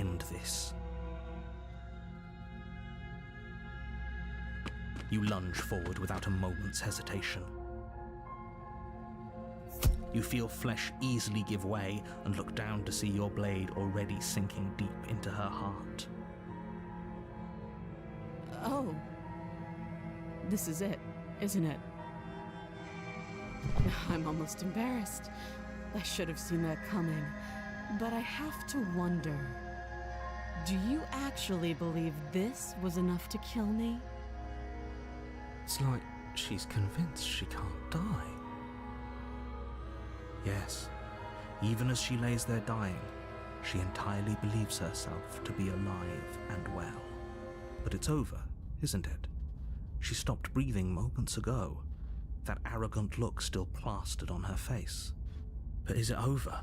end this. You lunge forward without a moment's hesitation. You feel flesh easily give way and look down to see your blade already sinking deep into her heart. Oh. This is it, isn't it? I'm almost embarrassed. I should have seen that coming. But I have to wonder, do you actually believe this was enough to kill me? It's like she's convinced she can't die. Yes, even as she lays there dying, she entirely believes herself to be alive and well. But it's over, isn't it? She stopped breathing moments ago, that arrogant look still plastered on her face. But is it over?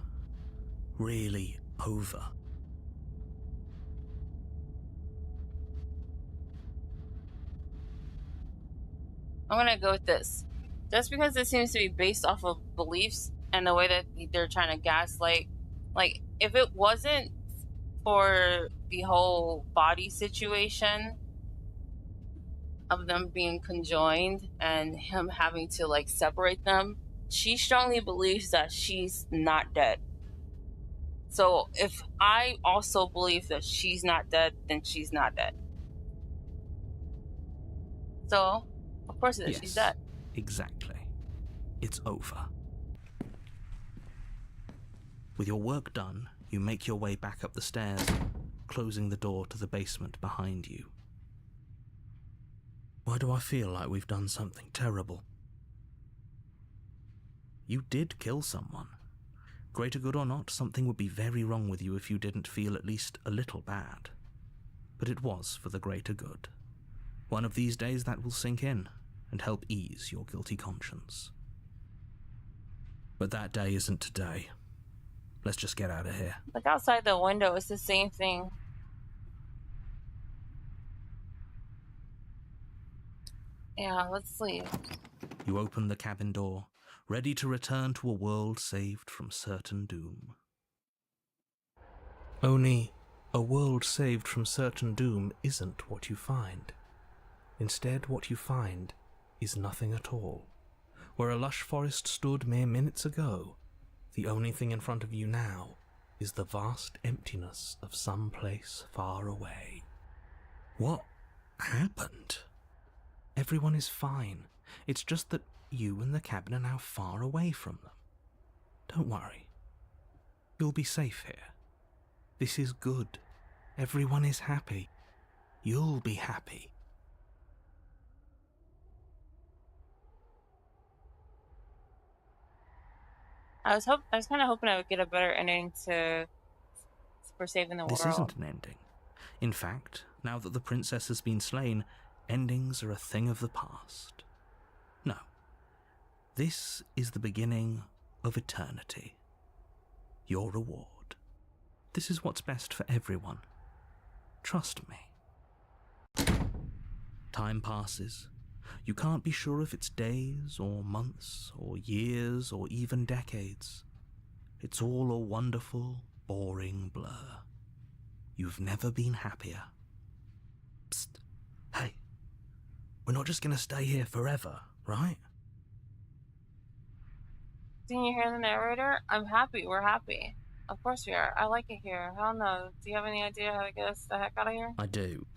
Really over? I'm gonna go with this. Just because it seems to be based off of beliefs and the way that they're trying to gaslight, like, if it wasn't for the whole body situation of them being conjoined and him having to like separate them, she strongly believes that she's not dead. So if I also believe that she's not dead, then she's not dead. So of course it is. She's dead. Exactly. It's over. With your work done, you make your way back up the stairs, closing the door to the basement behind you. Why do I feel like we've done something terrible? You did kill someone. Greater good or not, something would be very wrong with you if you didn't feel at least a little bad. But it was for the greater good. One of these days that will sink in and help ease your guilty conscience. But that day isn't today. Let's just get out of here. Look outside the window, it's the same thing. Yeah, let's leave. You open the cabin door, ready to return to a world saved from certain doom. Only, a world saved from certain doom isn't what you find. Instead, what you find is nothing at all. Where a lush forest stood mere minutes ago, the only thing in front of you now is the vast emptiness of some place far away. What happened? Everyone is fine. It's just that you and the cabin are now far away from them. Don't worry. You'll be safe here. This is good. Everyone is happy. You'll be happy. I was kind of hoping I would get a better ending for saving the world. This isn't an ending. In fact, now that the princess has been slain, endings are a thing of the past. No. This is the beginning of eternity. Your reward. This is what's best for everyone. Trust me. Time passes. You can't be sure if it's days or months or years or even decades. It's all a wonderful, boring blur. You've never been happier. Psst. Hey. We're not just going to stay here forever, right? Didn't you hear the narrator? I'm happy. We're happy. Of course we are. I like it here. Hell no. Do you have any idea how to get us the heck out of here? I do.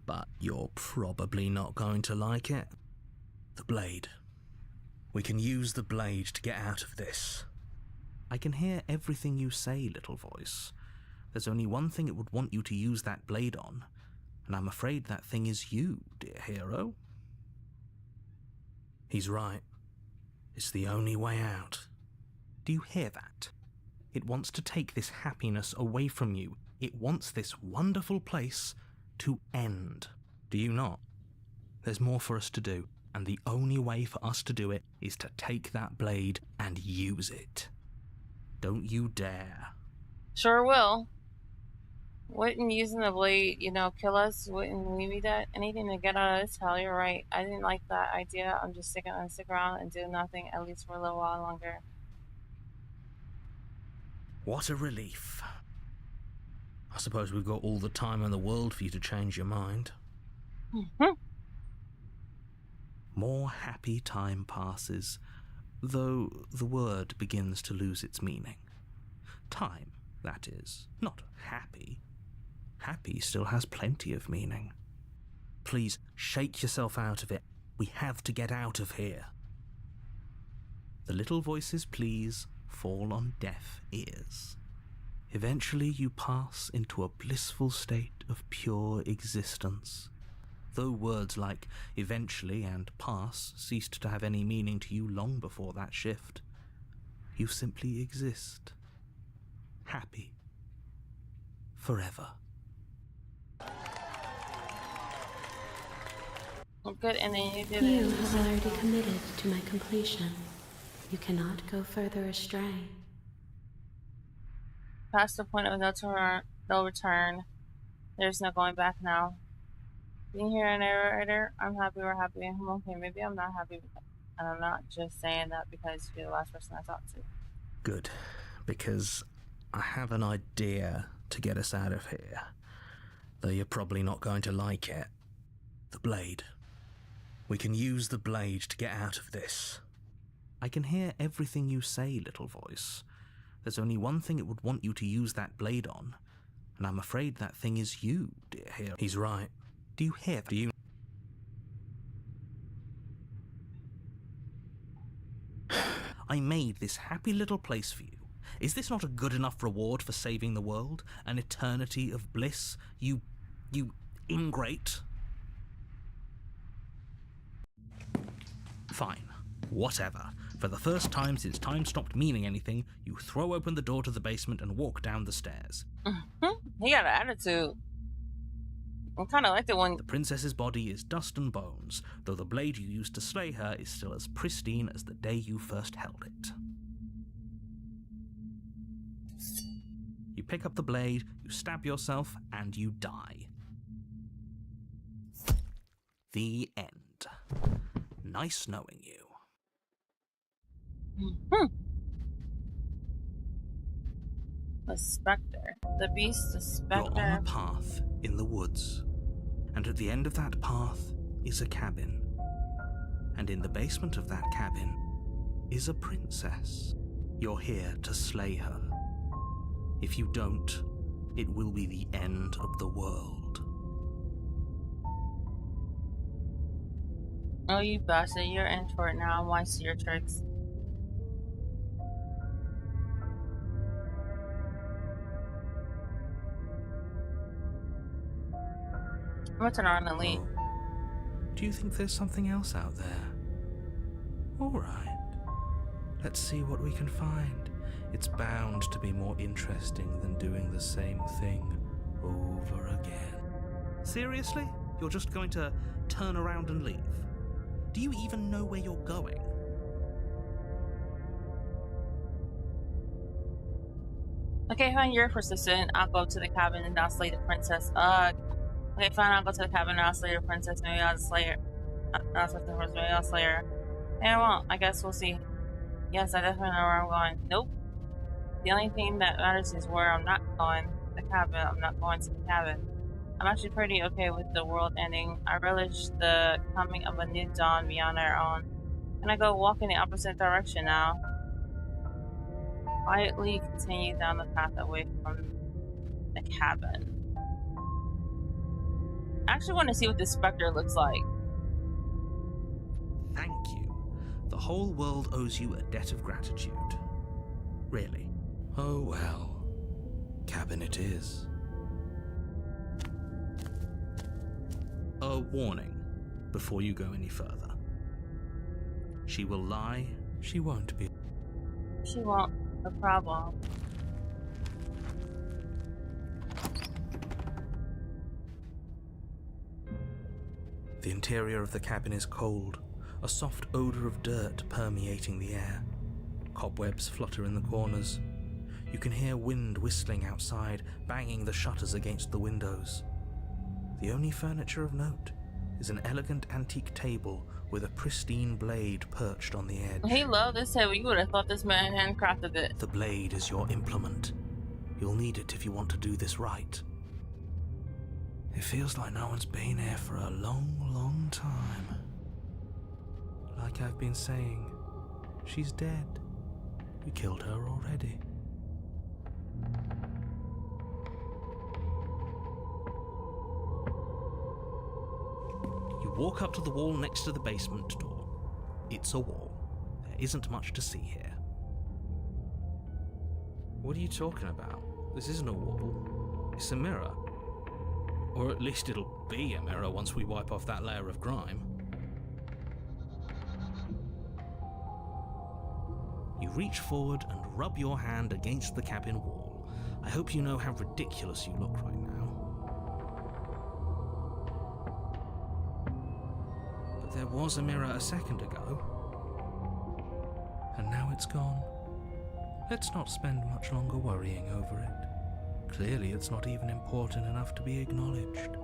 But you're probably not going to like it. The blade. We can use the blade to get out of this. I can hear everything you say, little voice. There's only one thing it would want you to use that blade on, and I'm afraid that thing is you, dear hero. He's right. It's the only way out. Do you hear that? It wants to take this happiness away from you. It wants this wonderful place to end. Do you not? There's more for us to do, and the only way for us to do it is to take that blade and use it. Don't you dare. Sure will. Wouldn't using the blade, kill us? Wouldn't we be that? Anything to get out of this hell, you're right. I didn't like that idea. I'm just gonna stick around and do nothing, at least for a little while longer. What a relief. I suppose we've got all the time in the world for you to change your mind. Mhm. More happy time passes, though the word begins to lose its meaning. Time, that is, not happy. Happy still has plenty of meaning. Please, shake yourself out of it. We have to get out of here. The little voice's pleas fall on deaf ears. Eventually you pass into a blissful state of pure existence. Though words like eventually and pass ceased to have any meaning to you long before that shift, you simply exist. Happy. Forever. Good, and then you did You it. have already committed to my completion. You cannot go further astray. Past the point of no return. There's no going back now. Being here, narrator, I'm happy we're happy. I'm okay, maybe I'm not happy. And I'm not just saying that because you're the last person I talked to. Good, because I have an idea to get us out of here. Though you're probably not going to like it. The blade. We can use the blade to get out of this. I can hear everything you say, little voice. There's only one thing it would want you to use that blade on, and I'm afraid that thing is you, dear hero. He's right. Do you hear that? Do you? I made this happy little place for you. Is this not a good enough reward for saving the world? An eternity of bliss? You ingrate? Fine. Whatever. For the first time since time stopped meaning anything, you throw open the door to the basement and walk down the stairs. He got an attitude. I kind of liked it when... The princess's body is dust and bones, though the blade you used to slay her is still as pristine as the day you first held it. You pick up the blade, you stab yourself, and you die. The end. Nice knowing you. The specter. The beast, the You're on specter. a path in the woods, and at the end of that path is a cabin. And in the basement of that cabin is a princess. You're here to slay her. If you don't, it will be the end of the world. Oh, you bastard. You're in for it now. I want to see your tricks. I'm gonna turn on and leave. Oh. Do you think there's something else out there? All right. Let's see what we can find. It's bound to be more interesting than doing the same thing over again. Seriously? You're just going to turn around and leave? Do you even know where you're going? Okay, fine, you're persistent. I'll go to the cabin and I'll slay the princess. Okay, fine, I'll go to the cabin and I'll slay the princess. Maybe I'll slay her. I'll slay the princess. Maybe I'll slay her. Maybe I won't. I guess we'll see. Yes, I definitely know where I'm going. Nope. The only thing that matters is where I'm not going. The cabin. I'm not going to the cabin. I'm actually pretty okay with the world ending. I relish the coming of a new dawn beyond our own. And I go walk in the opposite direction now. Quietly continue down the path away from the cabin. I actually want to see what this specter looks like. Thank you. The whole world owes you a debt of gratitude. Really. Oh well. Cabin it is. A warning before you go any further. She will lie, she won't be. She won't. No problem. The interior of the cabin is cold, a soft odor of dirt permeating the air. Cobwebs flutter in the corners. You can hear wind whistling outside, banging the shutters against the windows. The only furniture of note is an elegant antique table with a pristine blade perched on the edge. He loved this table. You would have thought this man handcrafted it. The blade is your implement, You'll need it if you want to do this right. It feels like no one's been here for a long, long time. Like I've been saying, she's dead. We killed her already. You walk up to the wall next to the basement door. It's a wall. There isn't much to see here. What are you talking about? This isn't a wall. It's a mirror. Or at least it'll be a mirror once we wipe off that layer of grime. You reach forward and rub your hand against the cabin wall. I hope you know how ridiculous you look right now. But there was a mirror a second ago. And now it's gone. Let's not spend much longer worrying over it. Clearly it's not even important enough to be acknowledged.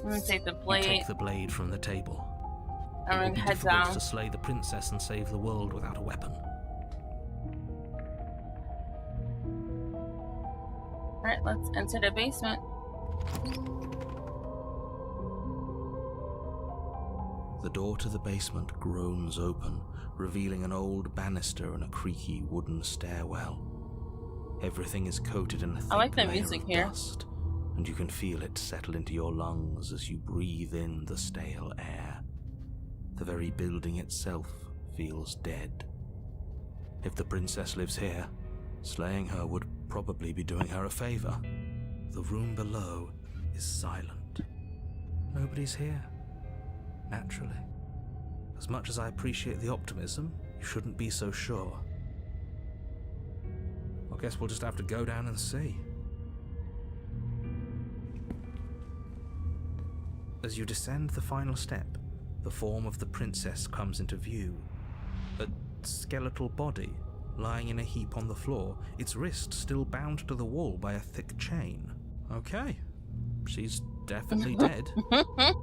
I'm gonna take the You blade. take the blade from the table. I'm It would gonna be head difficult down. to slay the princess and save the world without a weapon. Alright, let's enter the basement. The door to the basement groans open, revealing an old banister and a creaky wooden stairwell. Everything is coated in a thick I like the layer music of here. dust, and you can feel it settle into your lungs as you breathe in the stale air. The very building itself feels dead. If the princess lives here, slaying her would probably be doing her a favor. The room below is silent. Nobody's here. Naturally. As much as I appreciate the optimism, you shouldn't be so sure. I guess we'll just have to go down and see. As you descend the final step, the form of the princess comes into view. A skeletal body lying in a heap on the floor, its wrist still bound to the wall by a thick chain. Okay, she's definitely dead.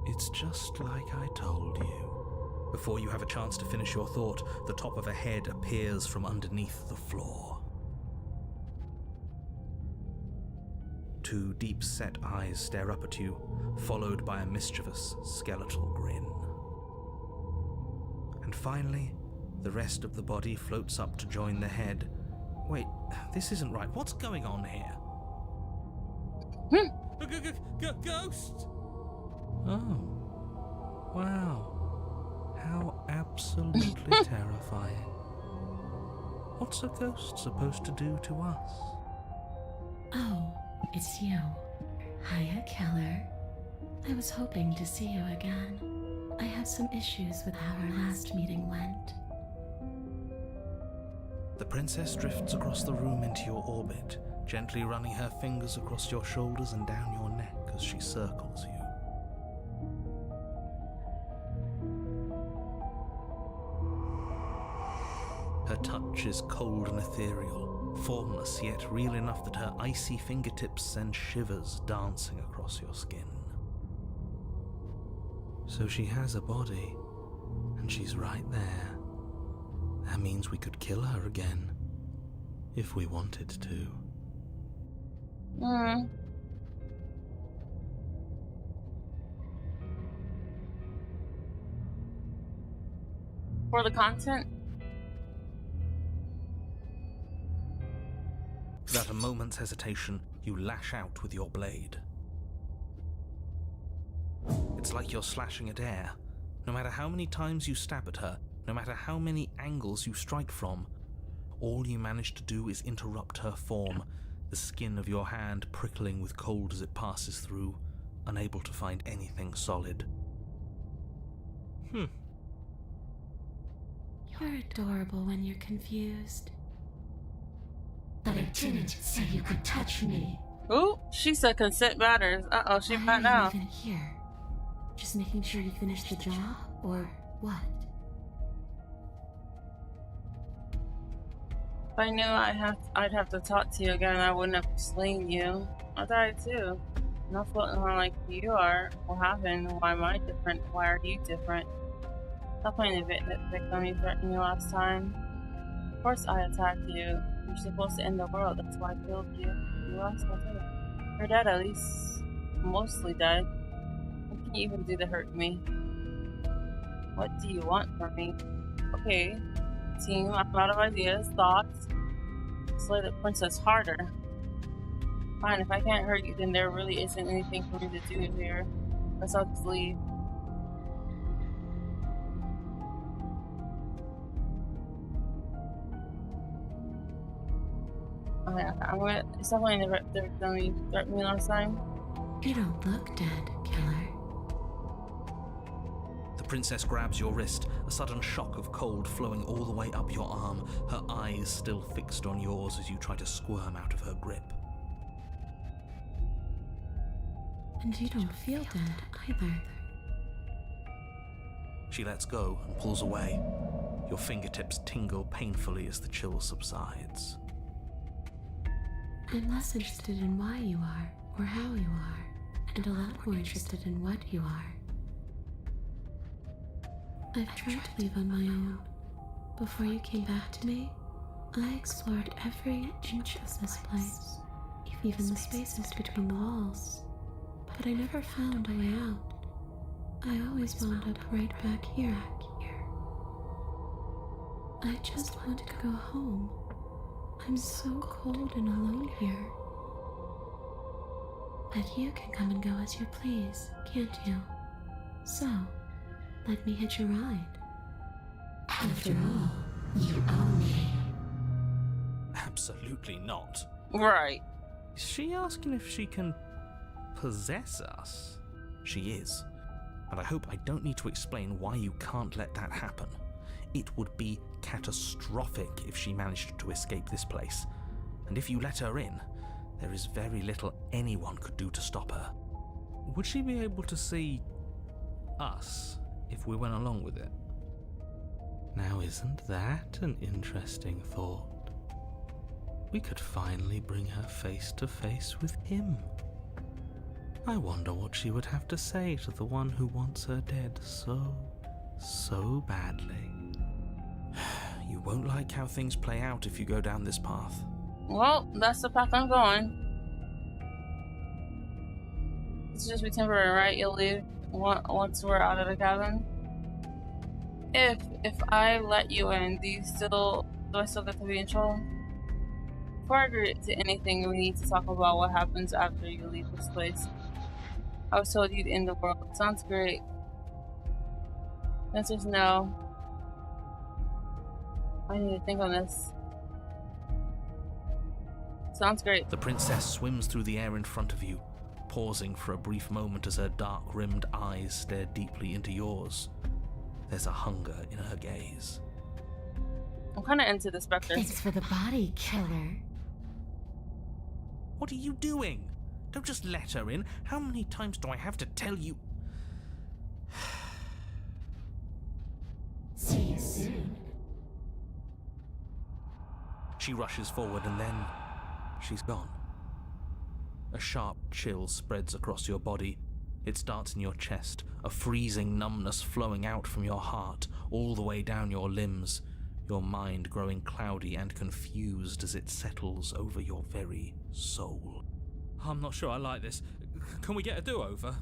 It's just like I told you. Before you have a chance to finish your thought, the top of a head appears from underneath the floor. Two deep-set eyes stare up at you, followed by a mischievous, skeletal grin. And finally, the rest of the body floats up to join the head. Wait, this isn't right. What's going on here? Ghost! Oh. Wow. How absolutely terrifying. What's a ghost supposed to do to us? Oh, it's you. Hiya, Keller. I was hoping to see you again. I have some issues with how our last meeting went. The princess drifts across the room into your orbit, gently running her fingers across your shoulders and down your neck as she circles you. Her touch is cold and ethereal, formless yet real enough that her icy fingertips send shivers dancing across your skin. So she has a body, and she's right there. That means we could kill her again, if we wanted to. For the content? Without a moment's hesitation, you lash out with your blade. It's like you're slashing at air. No matter how many times you stab at her, no matter how many angles you strike from, all you manage to do is interrupt her form, the skin of your hand prickling with cold as it passes through, unable to find anything solid. You're adorable when you're confused. But I didn't say you could touch me. Ooh, she said consent matters. Uh-oh, she Why back are now. you even here? Just making sure you finished the job, or what? If I knew I'd have to talk to you again, I wouldn't have slain you. I died too. Not floating around like you are. What happened? Why am I different? Why are you different? Stop playing the victim you threatened me last time. Of course I attacked you. You're supposed to end the world, that's why I killed you. You lost my too. You're dead, at least mostly dead. What can you even do to hurt me? What do you want from me? Okay, team, I'm out of ideas, thoughts. Slay the princess harder. Fine, if I can't hurt you, then there really isn't anything for me to do here. Guess I'll just leave. I'm gonna. It's definitely the victim you threatened me last time. You don't look dead, killer. The princess grabs your wrist, a sudden shock of cold flowing all the way up your arm, her eyes still fixed on yours as you try to squirm out of her grip. And you don't feel dead either. She lets go and pulls away. Your fingertips tingle painfully as the chill subsides. I'm less interested in why you are, or how you are, and a lot more interested in what you are. I've tried to leave on my own. Before you came back to me, I explored every inch of this place, even the spaces between the walls. But I never found a way out. I always wound up right back here. I just want to go home. I'm so cold and alone here. But you can come and go as you please, can't you? So, let me hitch a ride. After all, you own me. Absolutely not. Right. Is she asking if she can possess us? She is. And I hope I don't need to explain why you can't let that happen. It would be catastrophic if she managed to escape this place. And if you let her in, there is very little anyone could do to stop her. Would she be able to see us if we went along with it? Now, isn't that an interesting thought? We could finally bring her face to face with him. I wonder what she would have to say to the one who wants her dead so badly. You won't like how things play out if you go down this path. Well, that's the path I'm going. It's just be temporary, right? You'll leave once we're out of the cabin. If I let you in, do I still get to be in control? Before I agree to anything, we need to talk about what happens after you leave this place. I was told you'd end the world. Sounds great. The answer's no. I need to think on this. Sounds great. The princess swims through the air in front of you, pausing for a brief moment as her dark-rimmed eyes stare deeply into yours. There's a hunger in her gaze. I'm kind of into the Spectre. Thanks for the body, killer. What are you doing? Don't just let her in. How many times do I have to tell you? See you soon. She rushes forward and then she's gone. A sharp chill spreads across your body. It starts in your chest, a freezing numbness flowing out from your heart, all the way down your limbs, your mind growing cloudy and confused as it settles over your very soul. I'm not sure I like this. Can we get a do-over?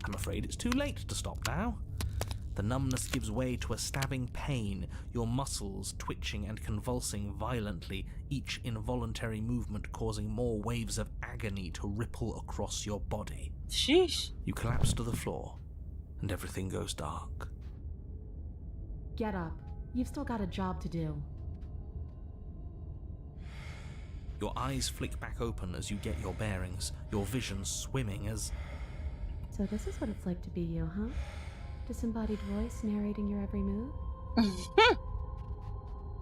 I'm afraid it's too late to stop now. The numbness gives way to a stabbing pain, your muscles twitching and convulsing violently, each involuntary movement causing more waves of agony to ripple across your body. Sheesh. You collapse to the floor, and everything goes dark. Get up. You've still got a job to do. Your eyes flick back open as you get your bearings, your vision swimming as... So this is what it's like to be you, huh? Disembodied voice narrating your every move?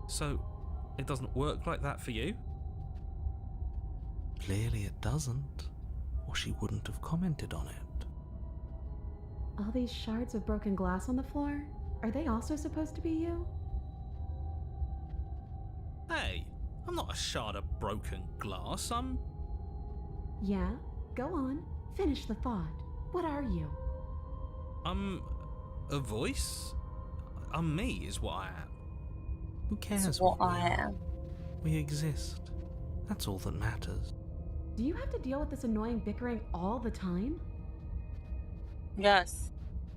So, it doesn't work like that for you? Clearly it doesn't, or she wouldn't have commented on it. All these shards of broken glass on the floor? Are they also supposed to be you? Hey, I'm not a shard of broken glass, I'm... Yeah, go on. Finish the thought. What are you? A voice? Me is what I am. Who cares That's what we I are? am. We exist. That's all that matters. Do you have to deal with this annoying bickering all the time? Yes.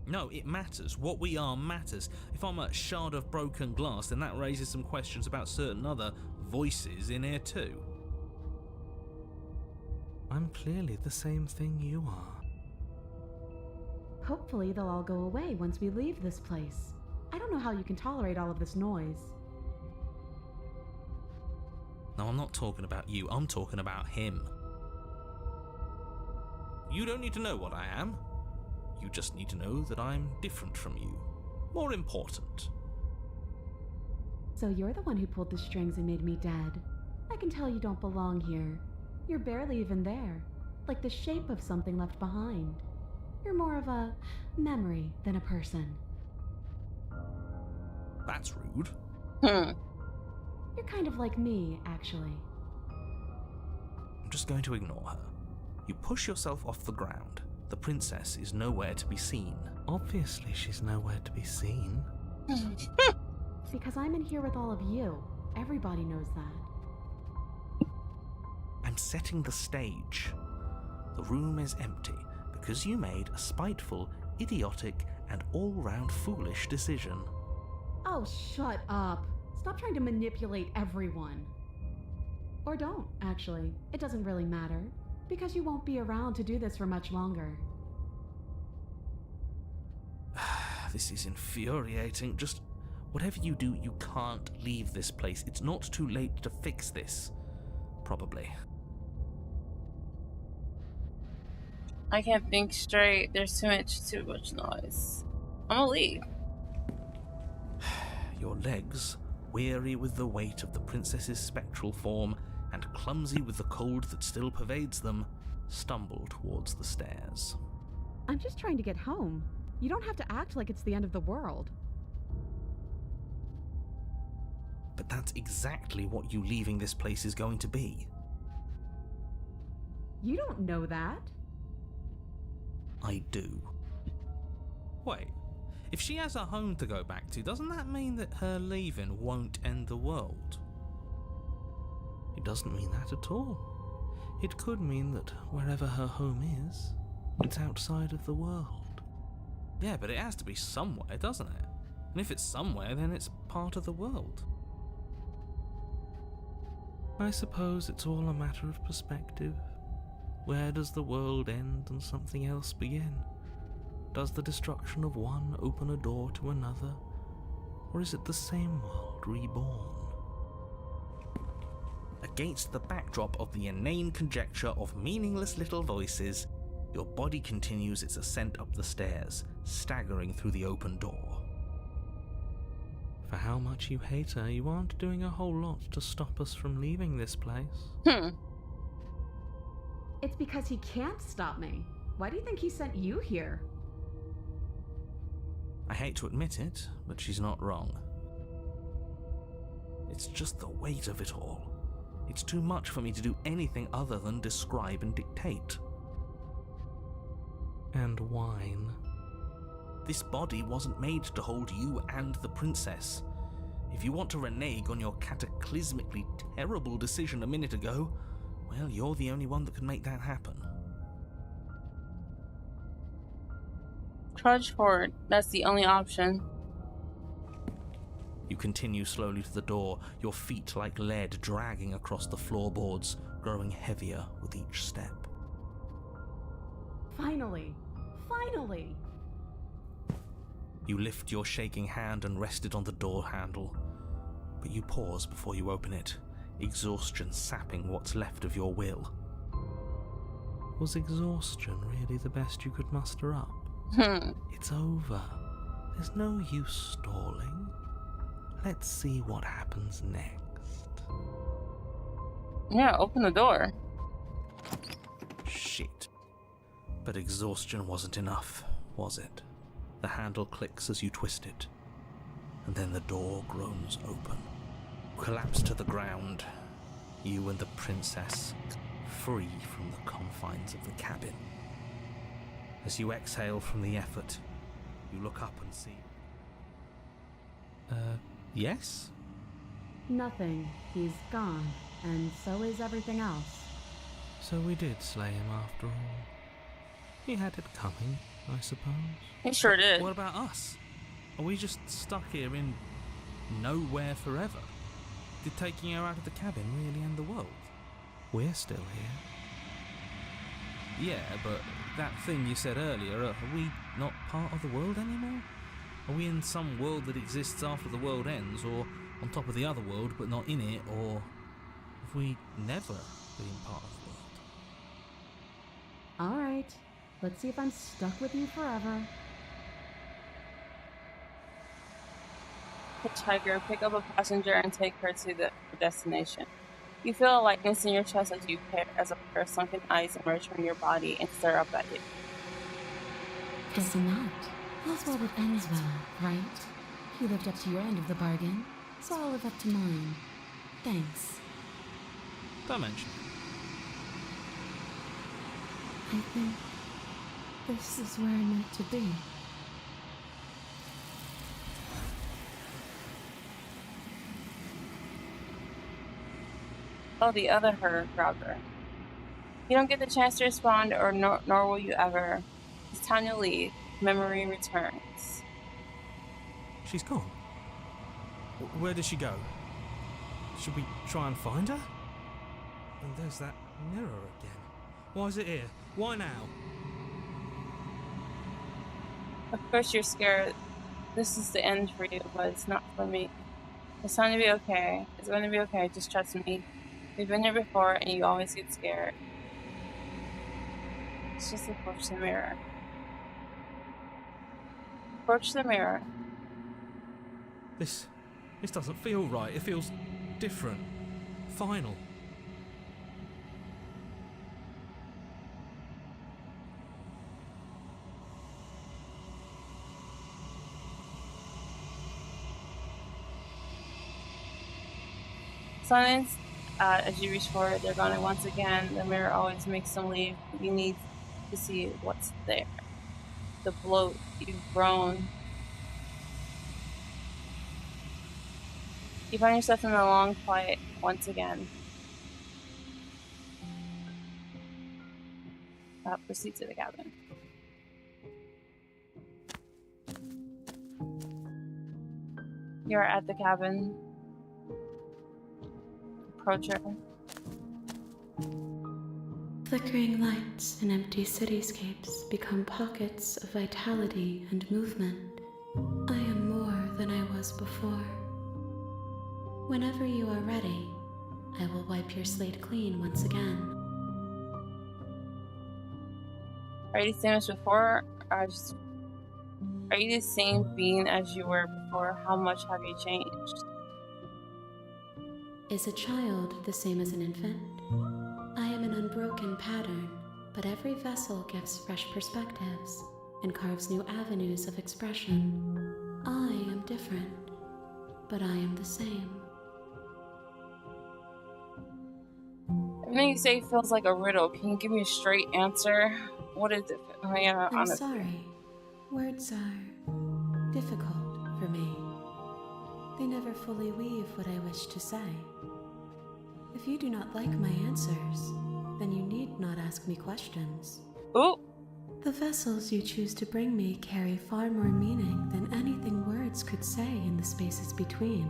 No, it matters. What we are matters. If I'm a shard of broken glass, then that raises some questions about certain other voices in here too. I'm clearly the same thing you are. Hopefully they'll all go away once we leave this place. I don't know how you can tolerate all of this noise. No, I'm not talking about you. I'm talking about him. You don't need to know what I am. You just need to know that I'm different from you. More important. So you're the one who pulled the strings and made me dead. I can tell you don't belong here. You're barely even there, like the shape of something left behind. You're more of a memory than a person. That's rude. You're kind of like me, actually. I'm just going to ignore her. You push yourself off the ground. The princess is nowhere to be seen. Obviously, she's nowhere to be seen. Because I'm in here with all of you. Everybody knows that. I'm setting the stage. The room is empty because you made a spiteful, idiotic, and all-round foolish decision. Oh, shut up. Stop trying to manipulate everyone. Or don't, actually. It doesn't really matter. Because you won't be around to do this for much longer. This is infuriating. Just whatever you do, you can't leave this place. It's not too late to fix this. Probably. I can't think straight. There's too much noise. I'm gonna leave. Your legs, weary with the weight of the princess's spectral form and clumsy with the cold that still pervades them, stumble towards the stairs. I'm just trying to get home. You don't have to act like it's the end of the world. But that's exactly what you leaving this place is going to be. You don't know that. I do. Wait, if she has a home to go back to, doesn't that mean that her leaving won't end the world? It doesn't mean that at all. It could mean that wherever her home is, it's outside of the world. Yeah, but it has to be somewhere, doesn't it? And if it's somewhere, then it's part of the world. I suppose it's all a matter of perspective. Where does the world end and something else begin? Does the destruction of one open a door to another? Or is it the same world reborn? Against the backdrop of the inane conjecture of meaningless little voices, your body continues its ascent up the stairs, staggering through the open door. For how much you hate her, you aren't doing a whole lot to stop us from leaving this place. It's because he can't stop me. Why do you think he sent you here? I hate to admit it, but she's not wrong. It's just the weight of it all. It's too much for me to do anything other than describe and dictate. And whine. This body wasn't made to hold you and the princess. If you want to renege on your cataclysmically terrible decision a minute ago, well, you're the only one that can make that happen. Trudge forward. That's the only option. You continue slowly to the door, your feet like lead dragging across the floorboards, growing heavier with each step. Finally! Finally! You lift your shaking hand and rest it on the door handle, but you pause before you open it, exhaustion sapping what's left of your will. Was exhaustion really the best you could muster up? It's over. There's no use stalling. Let's see what happens next. Yeah, open the door. Shit. But exhaustion wasn't enough, was it? The handle clicks as you twist it, and then the door groans open. Collapse to the ground, you and the princess, free from the confines of the cabin. As you exhale from the effort, you look up and see... yes? Nothing. He's gone, and so is everything else. So we did slay him after all. He had it coming, I suppose. He sure did. What about us? Are we just stuck here in nowhere forever? Did taking her out of the cabin really end the world? We're still here. Yeah, but that thing you said earlier, are we not part of the world anymore? Are we in some world that exists after the world ends, or on top of the other world but not in it, or have we never been part of the world? Alright, let's see if I'm stuck with you forever. Hitchhiker, pick up a passenger and take her to the destination. You feel a lightness in your chest as a pair of sunken eyes emerge from your body and stare up at you. Isn't that? All's well that ends well, right? You lived up to your end of the bargain, so I'll live up to mine. Thanks. Don't mention it. I think this is where I'm meant to be. Oh, the other her grabbed her. You don't get the chance to respond, or nor will you ever. It's time to leave. Memory returns. She's gone. Where did she go? Should we try and find her? And there's that mirror again. Why is it here? Why now? Of course you're scared. This is the end for you, but it's not for me. It's going to be okay. It's going to be okay. Just trust me. We've been here before, and you always get scared. It's just approach the mirror. Approach the mirror. This doesn't feel right. It feels different. Final. Silence. As you reach for it, they're gone once again. The mirror always makes them leave. You need to see what's there. The bloat. You've grown. You find yourself in a long quiet once again. Proceed to the cabin. You're at the cabin. Approach her. Flickering lights and empty cityscapes become pockets of vitality and movement. I am more than I was before. Whenever you are ready, I will wipe your slate clean once again. Are you the same as before? Are you the same being as you were before? How much have you changed? Is a child the same as an infant? I am an unbroken pattern, but every vessel gives fresh perspectives and carves new avenues of expression. I am different, but I am the same. Everything you say feels like a riddle. Can you give me a straight answer? What is it? I'm sorry. Words are difficult for me. They never fully weave what I wish to say. If you do not like my answers, then you need not ask me questions. Ooh! The vessels you choose to bring me carry far more meaning than anything words could say in the spaces between.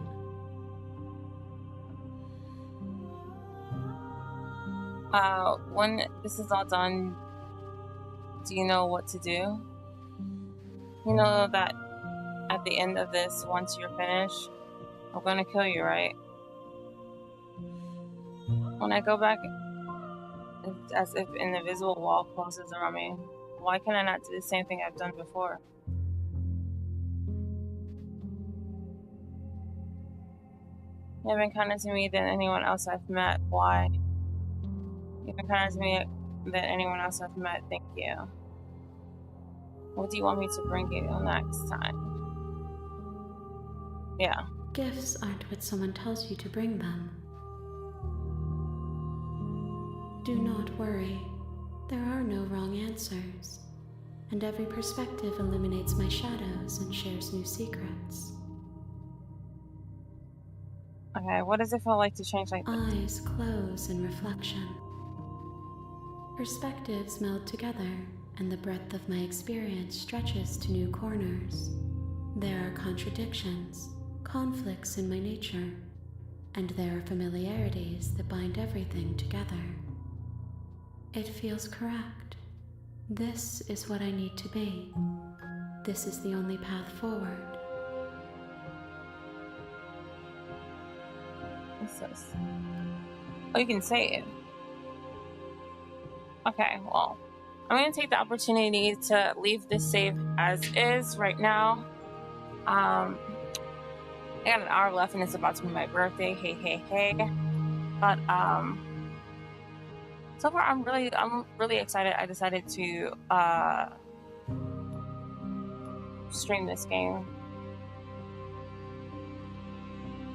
When this is all done, do you know what to do? You know that at the end of this, once you're finished, I'm gonna kill you, right? When I go back, it's as if an invisible wall closes around me. Why can I not do the same thing I've done before? You've been kinder to me than anyone else I've met. Why? You've been kinder to me than anyone else I've met. Thank you. What do you want me to bring you next time? Yeah. Gifts aren't what someone tells you to bring them. Do not worry. There are no wrong answers. and every perspective illuminates my shadows and shares new secrets. Okay, what does it feel like to change like this? Eyes close in reflection. Perspectives meld together, and the breadth of my experience stretches to new corners. There are contradictions, conflicts in my nature, and there are familiarities that bind everything together. It feels correct. This is what I need to be. This is the only path forward. What's this? Oh, you can say it. Okay, well, I'm going to take the opportunity to leave this save as is right now. I got an hour left and it's about to be my birthday. Hey. But so far I'm really excited. I decided to stream this game.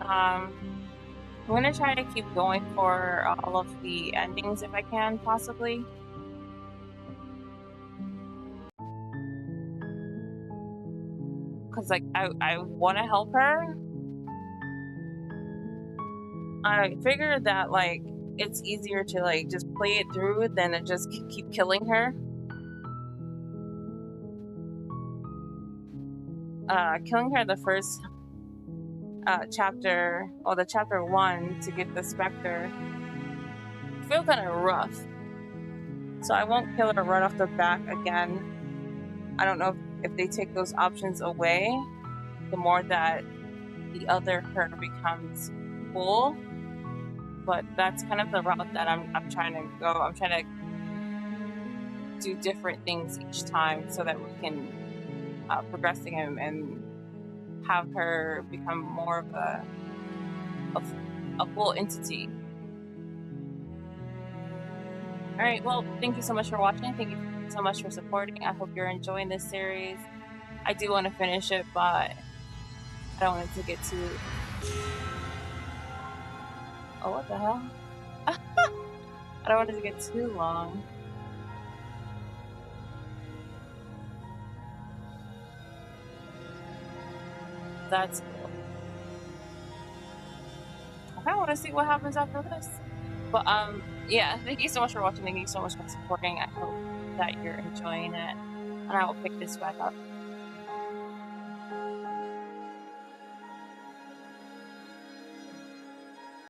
I'm gonna try to keep going for all of the endings if I can, possibly. Cause like I want to help her. I figured that like it's easier to like just play it through than to just keep killing her. Killing her the first chapter, or the chapter 1 to get the Spectre, I feel kind of rough. So I won't kill her right off the bat again. I don't know if they take those options away, the more that the other her becomes cool. But that's kind of the route that I'm trying to go. I'm trying to do different things each time so that we can progress the game and have her become more of a full entity. All right, well, thank you so much for watching. Thank you so much for supporting. I hope you're enjoying this series. I do want to finish it, but I don't want it to get too... Oh, what the hell? I don't want it to get too long. That's cool. I kind of want to see what happens after this. But, yeah, thank you so much for watching. Thank you so much for supporting. I hope that you're enjoying it. And I will pick this back up